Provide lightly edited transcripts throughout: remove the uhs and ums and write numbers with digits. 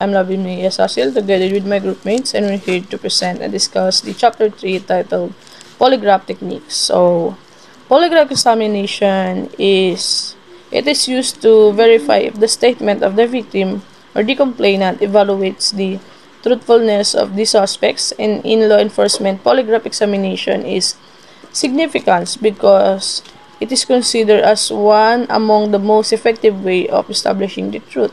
I'm Lavin Sasil, together with my group mates, and we're here to present and discuss the Chapter 3 titled Polygraph Techniques. So, polygraph examination is used to verify if the statement of the victim or the complainant evaluates the truthfulness of the suspects, and in law enforcement, polygraph examination is significant because it is considered as one among the most effective way of establishing the truth.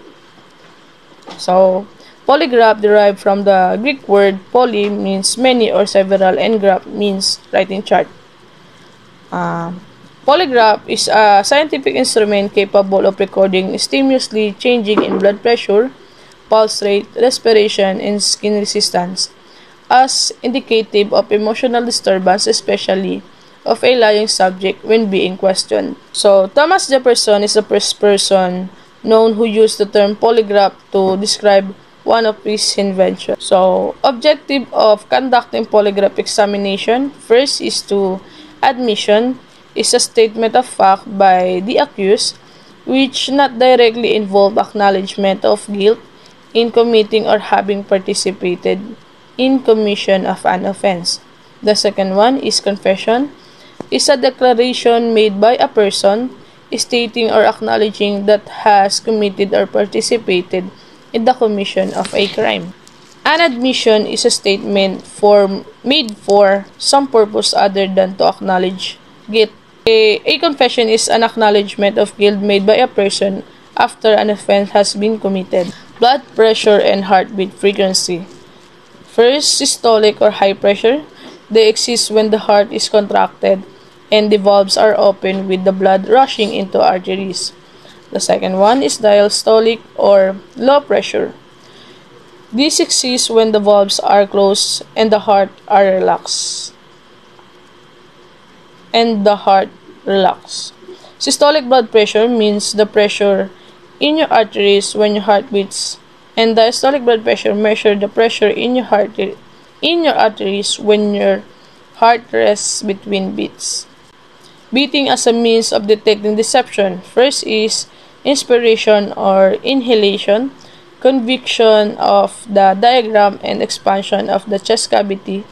So, polygraph derived from the Greek word poly means many or several, and graph means writing chart. Polygraph is a scientific instrument capable of recording stimulously changing in blood pressure, pulse rate, respiration, and skin resistance as indicative of emotional disturbance, especially of a lying subject when being questioned. So, Thomas Jefferson is the first person known who used the term polygraph to describe one of his inventions. So, objective of conducting polygraph examination, first is to admission is a statement of fact by the accused which not directly involve acknowledgement of guilt in committing or having participated in commission of an offense. The second one is confession, is a declaration made by a person stating or acknowledging that has committed or participated in the commission of a crime. An admission is a statement made for some purpose other than to acknowledge guilt. A confession is an acknowledgement of guilt made by a person after an offense has been committed. Blood pressure and heartbeat frequency. First, systolic or high pressure. They exist when the heart is contracted and the valves are open with the blood rushing into arteries. The second one is diastolic or low pressure. This exists when the valves are closed and the heart relaxed. Systolic blood pressure means the pressure in your arteries when your heart beats, and diastolic blood pressure measures the pressure in your arteries when your heart rests between beats. Beating as a means of detecting deception. First is inspiration or inhalation, conviction of the diaphragm and expansion of the chest cavity.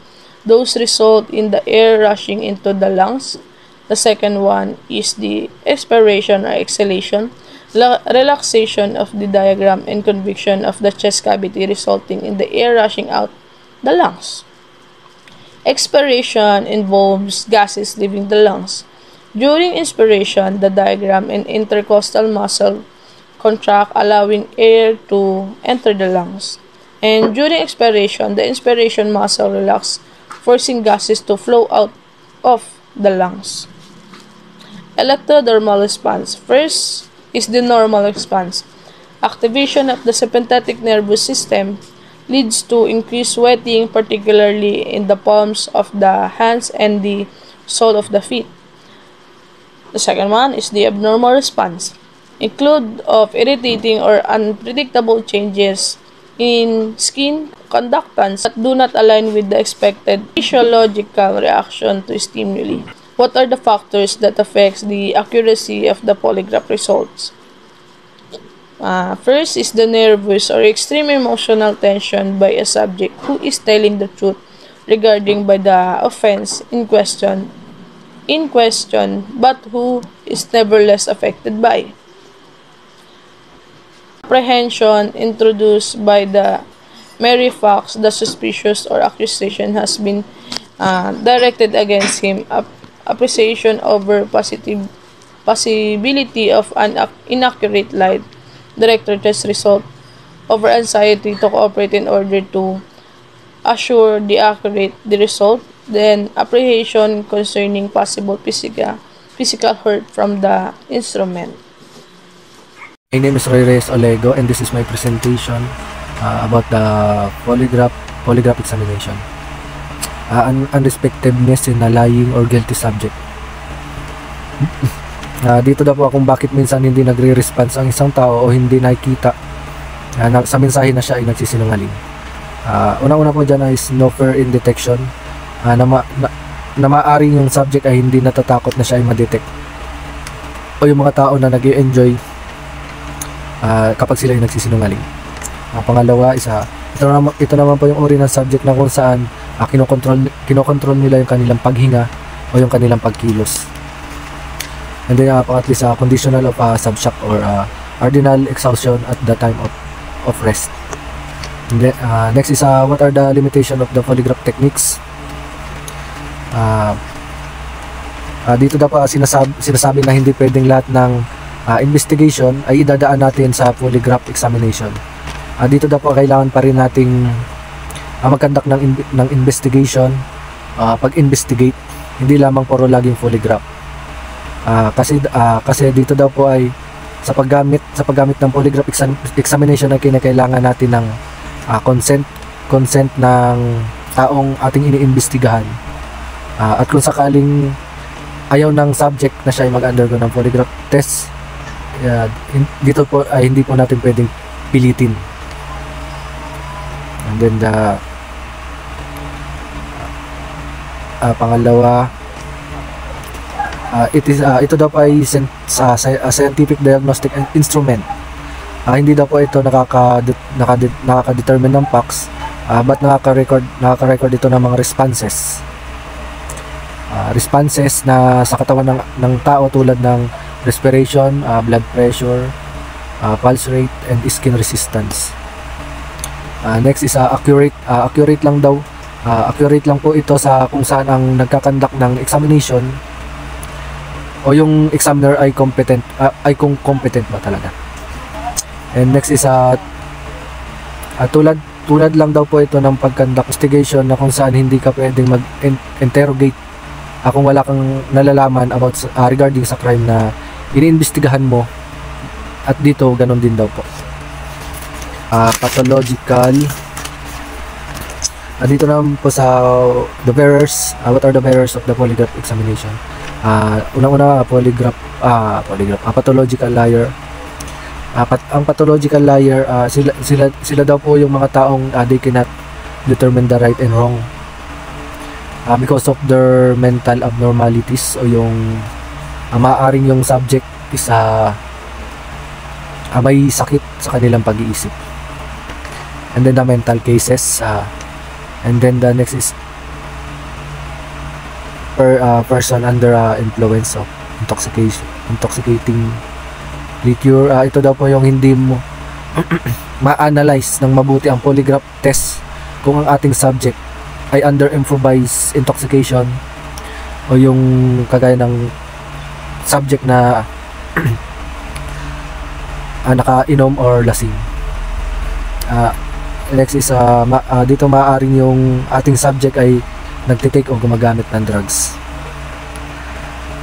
Those result in the air rushing into the lungs. The second one is the expiration or exhalation, relaxation of the diaphragm and conviction of the chest cavity resulting in the air rushing out the lungs. Expiration involves gases leaving the lungs. During inspiration, the diaphragm and intercostal muscle contract, allowing air to enter the lungs. And during expiration, the inspiration muscle relax, forcing gases to flow out of the lungs. Electrodermal response. First is the normal response. Activation of the sympathetic nervous system leads to increased sweating, particularly in the palms of the hands and the sole of the feet. The second one is the abnormal response. Include of irritating or unpredictable changes in skin conductance that do not align with the expected physiological reaction to stimuli. What are the factors that affects the accuracy of the polygraph results? First is the nervous or extreme emotional tension by a subject who is telling the truth regarding by the offense in question, but who is nevertheless affected by. Apprehension introduced by the mere fact the suspicious or accusation has been directed against him. Appreciation over possibility of an inaccurate lie. Director test result over anxiety to cooperate in order to assure the accurate the result. Then apprehension concerning possible physical hurt from the instrument. My name is Roy Reyes Olego, and this is my presentation about the polygraph examination. Unrespectiveness in a lying or guilty subject. Dito daw po kung bakit minsan hindi nagre-response ang isang tao o hindi nakikita sa mensahe na siya ay nagsisinungaling. Una-una po dyan is no fear in detection, na maaaring yung subject ay hindi natatakot na siya ay ma-detect, o yung mga tao na nag-enjoy kapag sila ay nagsisinungaling. Pangalawa, ito naman po yung uri ng subject na kung saan kinokontrol nila yung kanilang paghinga o yung kanilang pagkilos. And then pangatlo sa conditional of subshock or ordinal exhaustion at the time of rest. And then, next is what are the limitation of the polygraph techniques. Dito daw pa sinasabi na hindi pwedeng lahat ng investigation ay idadaan natin sa polygraph examination. Dito daw po kailangan pa rin nating mag-conduct ng investigation, pag-investigate, hindi lamang puro laging polygraph. Kasi dito daw po ay sa paggamit ng polygraph examination ay kinakailangan natin ng consent ng taong ating iniimbestigahan. At kung sakaling ayaw ng subject na siya ay mag-undergo ng polygraph test, dito po ay hindi po natin pwedeng pilitin. And then pangalawa, ito daw po ay scientific diagnostic instrument. Hindi daw po ito nakaka-determine ng facts, but nakaka-record ito ng mga responses. Responses na sa katawan ng tao tulad ng respiration, blood pressure, pulse rate, and skin resistance. Next is accurate lang daw. Accurate lang po ito sa kung saan ang nagkakandak ng examination o yung examiner ay competent, kung competent ba talaga. And next is tulad lang daw po ito ng pagkandak investigation na kung saan hindi ka pwedeng mag-interrogate kung wala kang nalalaman about regarding sa crime na iniimbestigahan mo. At dito ganun din daw po. Pathological. Dito naman po sa the bearers, what are the bearers of the polygraph examination. Unang-una, pathological liar. Ang pathological liar, sila daw po yung mga taong they cannot determine the right and wrong because of their mental abnormalities, o yung maaaring yung subject is may sakit sa kanilang pag-iisip. And then the mental cases, and then the next is person under influence of intoxicating liquor. Ito daw po yung hindi mo ma-analyze ng mabuti ang polygraph test kung ang ating subject ay under improvised intoxication o yung kagaya ng subject na nakainom or lasing. Next is dito maaaring yung ating subject ay nagtitake o gumagamit ng drugs.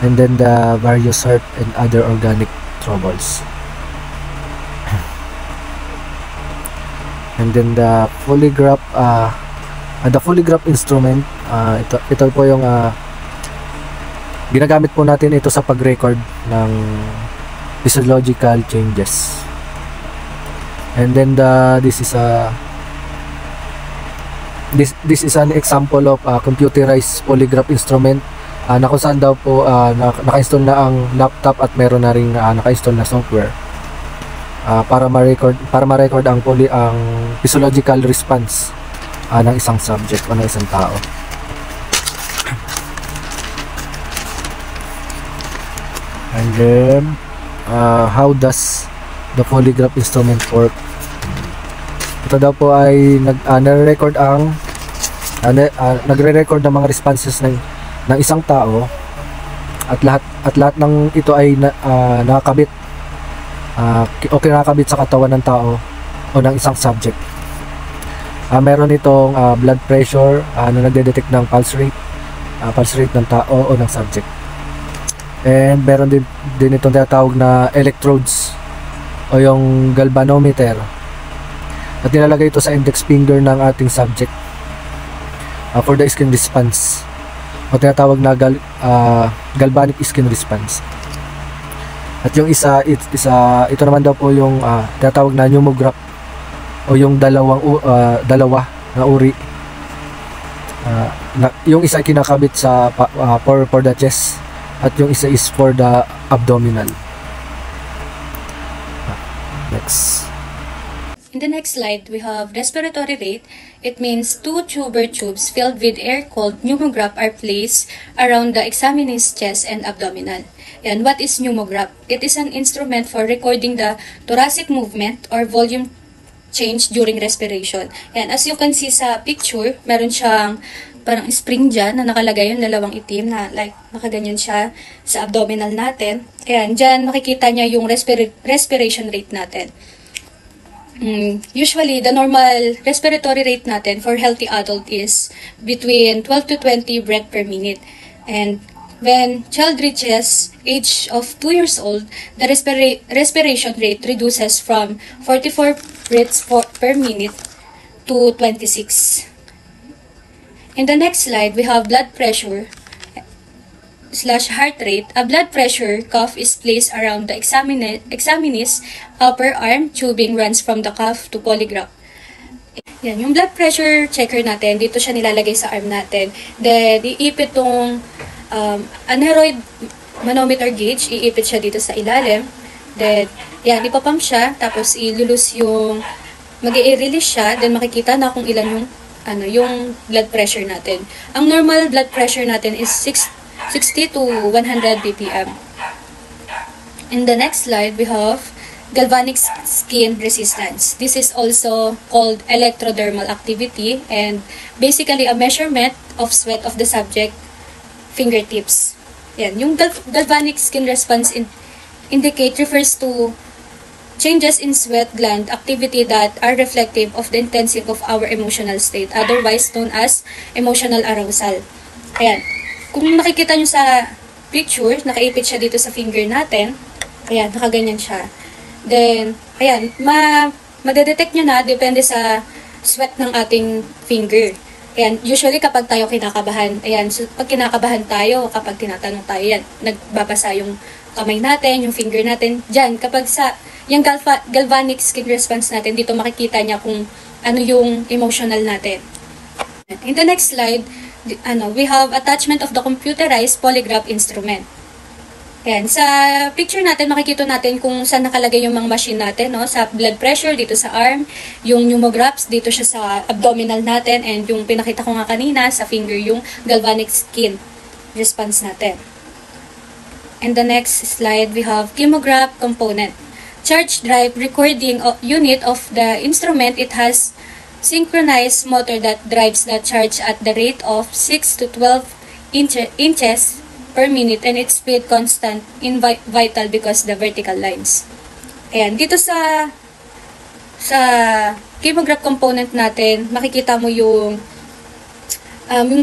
And then the various heart and other organic troubles. And then the polygraph instrument, ito po yung ginagamit po natin ito sa pag-record ng physiological changes. And then this is an example of computerized polygraph instrument na kung saan daw po naka-install na ang laptop at meron na ring naka-install na software para ma-record ang physiological response ng isang subject o ng isang tao. And then how does the polygraph instrument work? Ito daw po ay nagre-record ng mga responses ng isang tao, at lahat ng ito ay nakakabit o kinakabit sa katawan ng tao o ng isang subject. Meron itong blood pressure na nagde-detect ng pulse rate ng tao o ng subject. And meron din itong tinatawag na electrodes o yung galvanometer, at nilalagay ito sa index finger ng ating subject for the skin response o tinatawag na galvanic skin response. At yung ito naman daw po yung tinatawag na pneumograph o yung dalawa na uri. Yung isa kinakabit sa for the chest at yung isa is for the abdominal. Next. In the next slide, we have respiratory rate. It means 2 tuber tubes filled with air called pneumograph are placed around the examinee's chest and abdominal. And what is pneumograph? It is an instrument for recording the thoracic movement or volume change during respiration. And as you can see sa picture, meron siyang parang spring dyan na nakalagay yung dalawang itim na like nakaganyan siya sa abdominal natin. Ayan, dyan makikita niya yung respiration rate natin. Usually, the normal respiratory rate natin for healthy adult is between 12 to 20 breath per minute. And when child reaches age of 2 years old, the respiration rate reduces from 44 breaths per minute to 26. In the next slide, we have blood pressure / heart rate. A blood pressure cuff is placed around the examinee's upper arm. Tubing runs from the cuff to polygraph. Yan, yung blood pressure checker natin, dito siya nilalagay sa arm natin. Then, iipit tong aneroid manometer gauge, iipit siya dito sa ilalim. Then, yan, ipapump siya, tapos ilulus yung, mag-i-release siya, then makikita na kung ilan yung blood pressure natin. Ang normal blood pressure natin is 60 to 100 ppm. In the next slide, we have galvanic skin resistance. This is also called electrodermal activity and basically a measurement of sweat of the subject fingertips. Yan. Yung galvanic skin response indicate refers to changes in sweat gland activity that are reflective of the intensity of our emotional state, otherwise known as emotional arousal. Ayan. Kung nakikita nyo sa picture, nakaipit siya dito sa finger natin. Ayan, nakaganyan siya. Then, ayan, madedetect nyo na, depende sa sweat ng ating finger. Ayan, usually kapag tayo kinakabahan, ayan, so pag kinakabahan tayo, kapag tinatanong tayo, yan, nagbabasa yung kamay natin, yung finger natin, dyan, kapag yung galvanic skin response natin, dito makikita niya kung ano yung emotional natin. In the next slide, we have attachment of the computerized polygraph instrument. Ayan, sa picture natin, makikita natin kung saan nakalagay yung mga machine natin, no? Sa blood pressure, dito sa arm, yung pneumographs, dito siya sa abdominal natin, and yung pinakita ko nga kanina, sa finger, yung galvanic skin response natin. And the next slide, we have chemograph component. Charge drive recording unit of the instrument. It has synchronized motor that drives the charge at the rate of 6 to 12 inches per minute and its speed constant in vital because the vertical lines. Ayan, dito sa chemograph component natin, makikita mo yung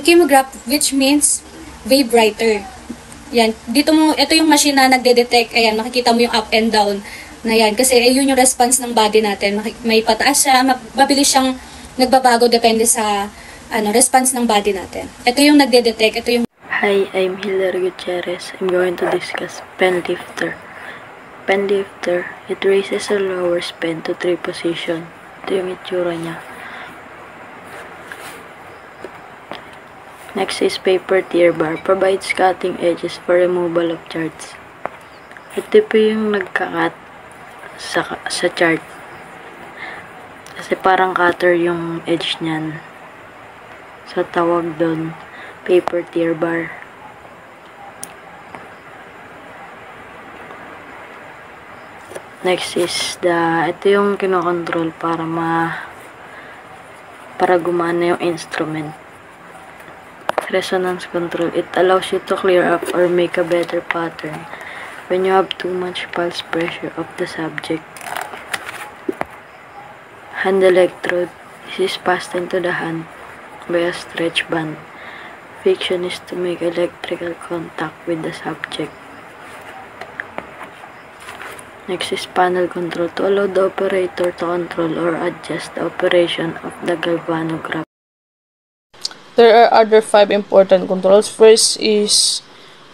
chemograph, which means vibrator. Yan, ito yung machine na nagde-detect. Ayan, makikita mo yung up and down na yan. Kasi yun yung response ng body natin. May pataas siya, mabilis siyang nagbabago depende sa response ng body natin. Ito yung nagde-detect, ito yung... Hi, I'm Hilary Gutierrez. I'm going to discuss pen lifter. Pen lifter, it raises or lowers pen to 3 position. Ito yung itsura niya. Next is paper tear bar. Provides cutting edges for removal of charts. Ito po yung nagka-cut sa chart. Kasi parang cutter yung edge niyan. So, tawag doon, paper tear bar. Next is ito yung kinokontrol para gumana yung instrument. Resonance control. It allows you to clear up or make a better pattern when you have too much pulse pressure of the subject. Hand electrode. This is passed into the hand by a stretch band. Friction is to make electrical contact with the subject. Next is panel control, to allow the operator to control or adjust the operation of the galvanograph. There are other 5 important controls. First is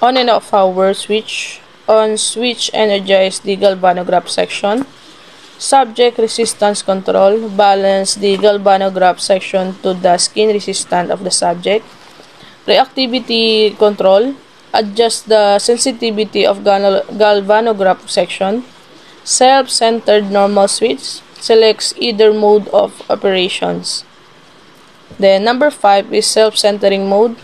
on and off power switch. On switch, energize the galvanograph section. Subject resistance control, balance the galvanograph section to the skin resistance of the subject. Reactivity control, adjust the sensitivity of galvanograph section. Self-centered normal switch, selects either mode of operations. Then number 5 is self-centering mode.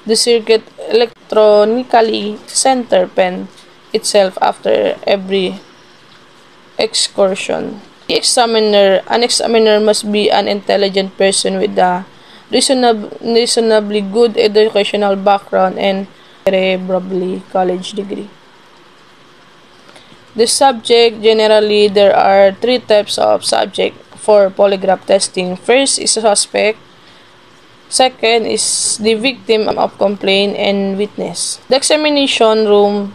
The circuit electronically center pen itself after every excursion. An examiner must be an intelligent person with a reasonably good educational background and preferably college degree. The subject, generally there are 3 types of subject for polygraph testing. First is a suspect. Second is the victim of complaint and witness. The examination room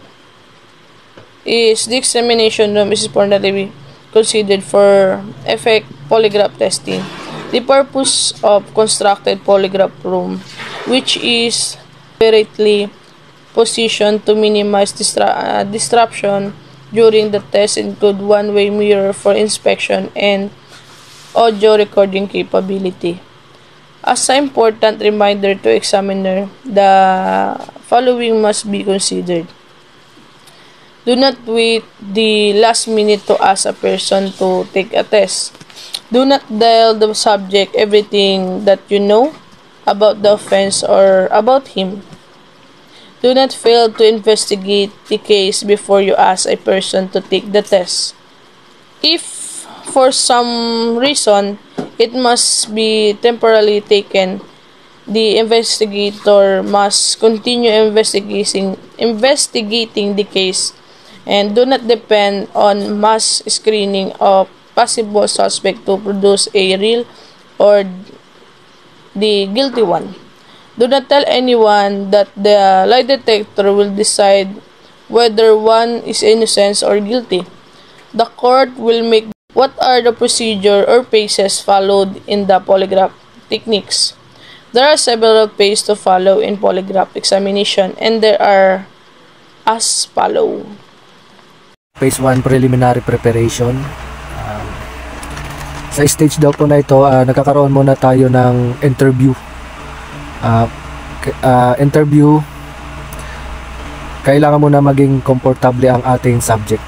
is importantly considered for effect polygraph testing. The purpose of constructed polygraph room, which is deliberately positioned to minimize disruption during the test, include one-way mirror for inspection and audio recording capability. As an important reminder to examiner, the following must be considered. Do not wait the last minute to ask a person to take a test. Do not tell the subject everything that you know about the offense or about him. Do not fail to investigate the case before you ask a person to take the test. If for some reason it must be temporarily taken, the investigator must continue investigating the case and do not depend on mass screening of possible suspect to produce a real or the guilty one. Do not tell anyone that the lie detector will decide whether one is innocent or guilty. The court will make what are the procedure or phases followed in the polygraph techniques. There are several phases to follow in polygraph examination and there are as follow. Phase 1, preliminary preparation. Sa stage daw po na ito, nagkakaroon muna tayo ng interview. Kailangan muna maging komportable ang ating subject.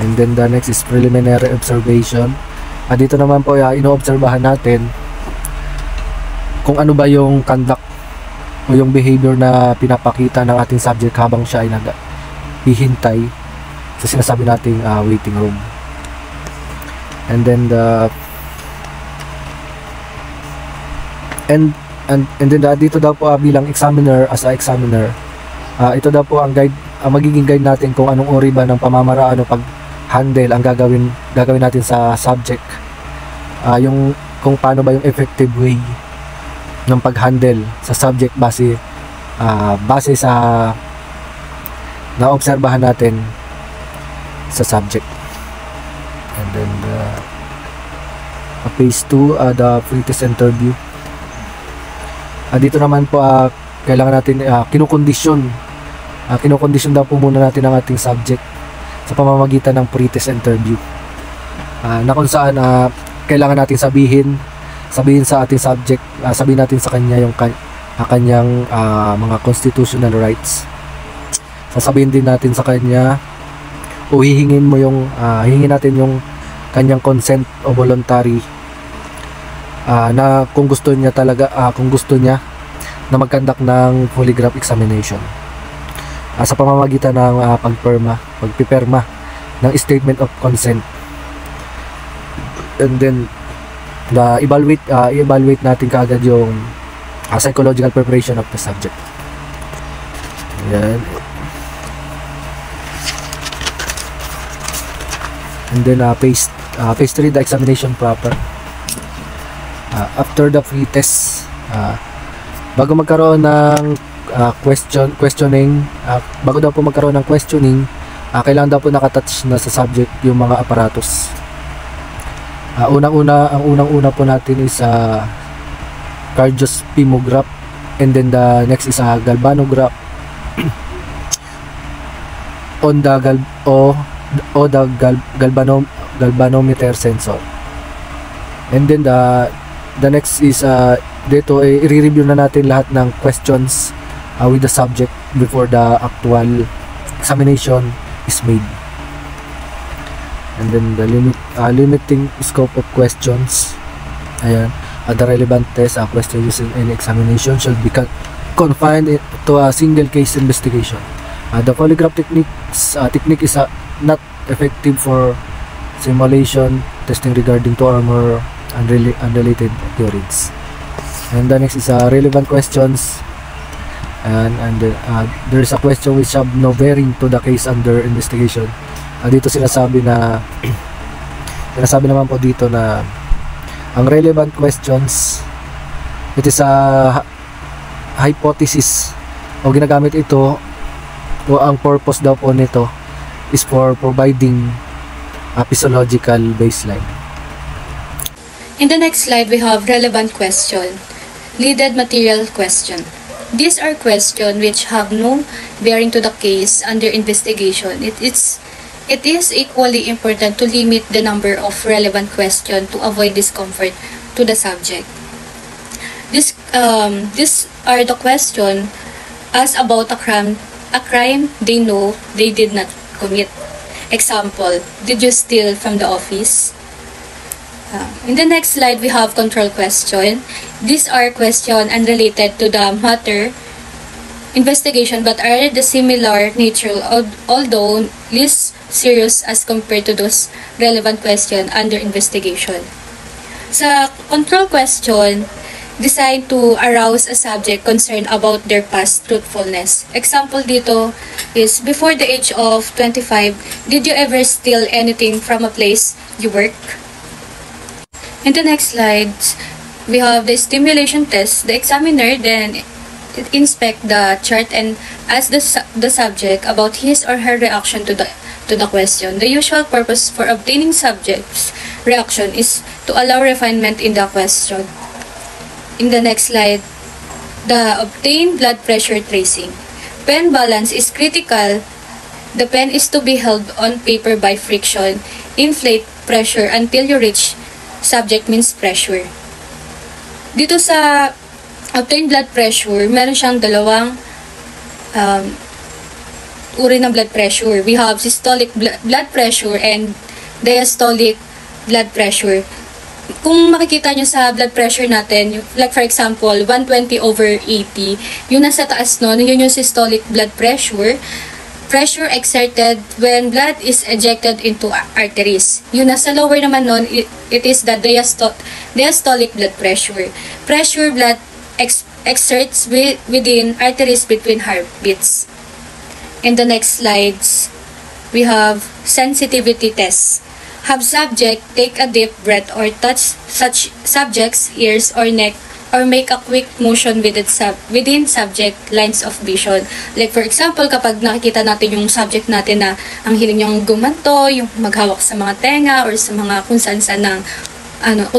And then the next is preliminary observation. Dito naman po ino-obserbahan natin kung ano ba yung conduct o yung behavior na pinapakita ng ating subject habang siya ay naghihintay sa sinasabi nating waiting room. And then dito daw po bilang examiner, as a examiner, ito daw po ang guide, magiging guide natin kung anong uri ba ng pamamaraan o pag-handle ang gagawin natin sa subject. Yung kung paano ba yung effective way ng pag-handle sa subject base sa naobserbahan natin sa subject. And then phase 2, the pre-test interview. Dito naman po kailangan natin kinukondisyon daw po muna natin ang ating subject sa pamamagitan ng pre-test interview, na kung saan kailangan natin sabihin sa ating subject, sabihin natin sa kanya yung kanyang mga constitutional rights. Sasabihin din natin sa kanya o hihingin natin yung kanyang consent o voluntary na kung gusto niya na mag-conduct ng polygraph examination sa pamamagitan ng pagpipirma ng statement of consent. And then i-evaluate natin kaagad yung psychological preparation of the subject. Ayan. And then phase 3, the examination proper. After the pre-test, bago magkaroon ng questioning, kailangan daw po nakatouch na sa subject yung mga aparatus. Ang unang-una po natin is cardiospermograph, and then the next is galvanograph on the galvanometer sensor. And then the next is dito i-review na natin lahat ng questions with the subject before the actual examination is made. And then the limiting scope of questions. Ayan. The relevant test question used in any examination should be confined to a single case investigation. The polygraph technique is not effective for simulation testing regarding to or more unrelated occurrence. And the next is relevant questions. And there is a question which have no bearing to the case under investigation. Dito sinasabi naman po dito na ang relevant questions, it is a hypothesis o ginagamit ito o ang purpose daw po nito is for providing a physiological baseline. In the next slide, we have relevant question, leaded material question. These are questions which have no bearing to the case under investigation. It is equally important to limit the number of relevant questions to avoid discomfort to the subject. These are the questions as about a crime they know they did not commit. Example, did you steal from the office? In the next slide, we have control question. These are questions unrelated to the matter investigation but are the similar nature, although less serious as compared to those relevant question under investigation. Sa control question, designed to arouse a subject concerned about their past truthfulness. Example dito is, before the age of 25, did you ever steal anything from a place you work? In the next slides, we have the stimulation test. The examiner then inspect the chart and ask the subject about his or her reaction to the question. The usual purpose for obtaining subject's reaction is to allow refinement in the question. In the next slide, the obtained blood pressure tracing. Pen balance is critical. The pen is to be held on paper by friction. Inflate pressure until you reach subject means pressure. Dito sa obtained blood pressure, meron siyang dalawang uri ng blood pressure. We have systolic blood pressure and diastolic blood pressure. Kung makikita nyo sa blood pressure natin, like for example, 120/80, yung nasa taas nun, yun yung systolic blood pressure. Pressure exerted when blood is ejected into arteries. Yung nasa lower naman nun, it is the diastolic blood pressure. Pressure blood exerts within arteries between heartbeats. In the next slides, we have sensitivity tests. Have subject take a deep breath or touch such subject's ears or neck or make a quick motion within subject lines of vision. Like for example, kapag nakikita natin yung subject natin na ang hiling niyang gumanto, yung maghawak sa mga tenga or sa mga kung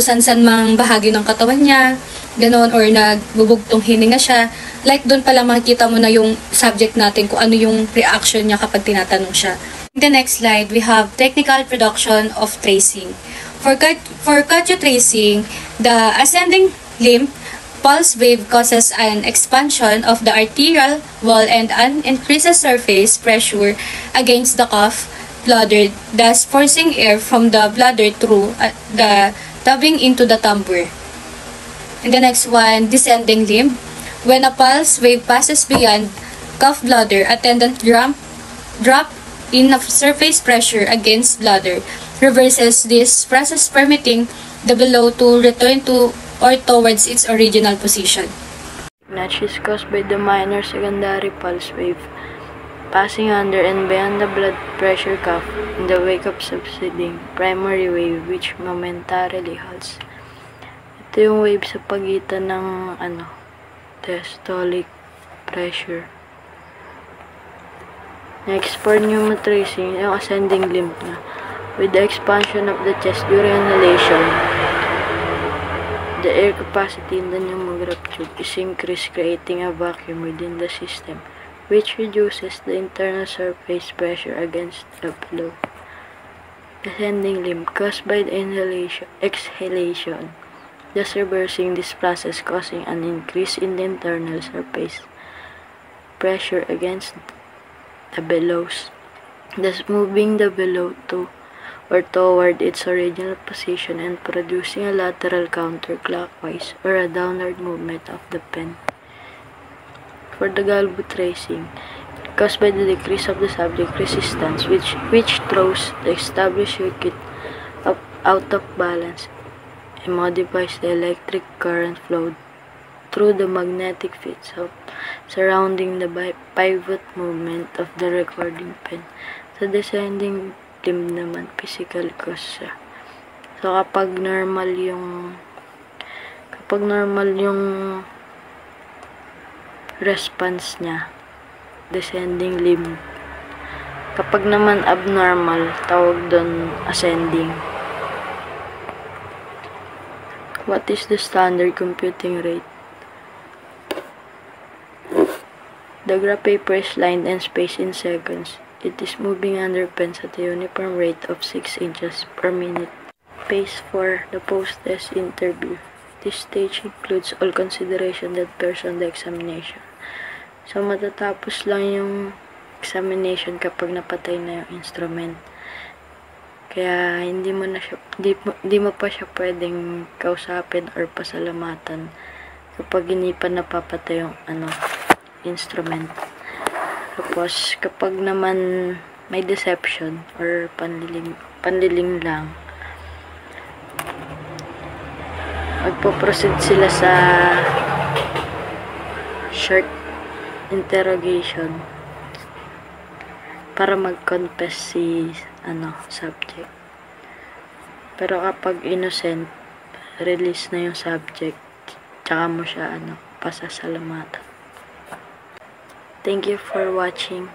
saan mang bahagi ng katawan niya, ganon, or nagbubugtong hininga siya, like doon pala makikita mo na yung subject natin kung ano yung reaction niya kapag tinatanong siya. In the next slide, we have technical production of tracing. For cardio tracing, the ascending limb pulse wave causes an expansion of the arterial wall and an increases surface pressure against the cuff bladder, thus forcing air from the bladder through the tubbing into the tumbler. In the next one, descending limb. When a pulse wave passes beyond cuff bladder, attendant drop in of surface pressure against bladder reverses this process, permitting the below to return to or towards its original position. Notch is caused by the minor secondary pulse wave passing under and beyond the blood pressure cuff in the wake of succeeding primary wave which momentarily halts. Ito yung wave sa pagitan ng diastolic pressure. Next, for pneumotracing, yung ascending limb na. With the expansion of the chest during inhalation, the air capacity in the pneumograph tube is increased, creating a vacuum within the system, which reduces the internal surface pressure against the flow. Ascending limb caused by the exhalation, thus reversing this process, causing an increase in the internal surface pressure against the bellows, thus moving the bellow to or toward its original position and producing a lateral counterclockwise or a downward movement of the pen. For the galvo tracing, caused by the decrease of the subject resistance, which throws the established circuit out of balance and modifies the electric current flow through the magnetic field surrounding the pivot movement of the recording pen. Sa descending limb naman, physical cause siya. So, kapag normal yung response niya, descending limb. Kapag naman abnormal, tawag doon ascending. What is the standard computing rate? The graph paper is lined and spaced in seconds. It is moving under pens at a uniform rate of 6 inches per minute. Pace for the post-test interview. This stage includes all consideration that bears on the examination. So, matatapos lang yung examination kapag napatay na yung instrument. Kaya, hindi mo pa siya pwedeng kausapin or pasalamatan kapag hindi pa napapatay yung instrument. Tapos, kapag naman may deception or panliling lang, magpo-proceed sila sa short interrogation para mag-confess si subject. Pero kapag innocent, release na yung subject, tsaka mo siya pasasalamatan. Thank you for watching.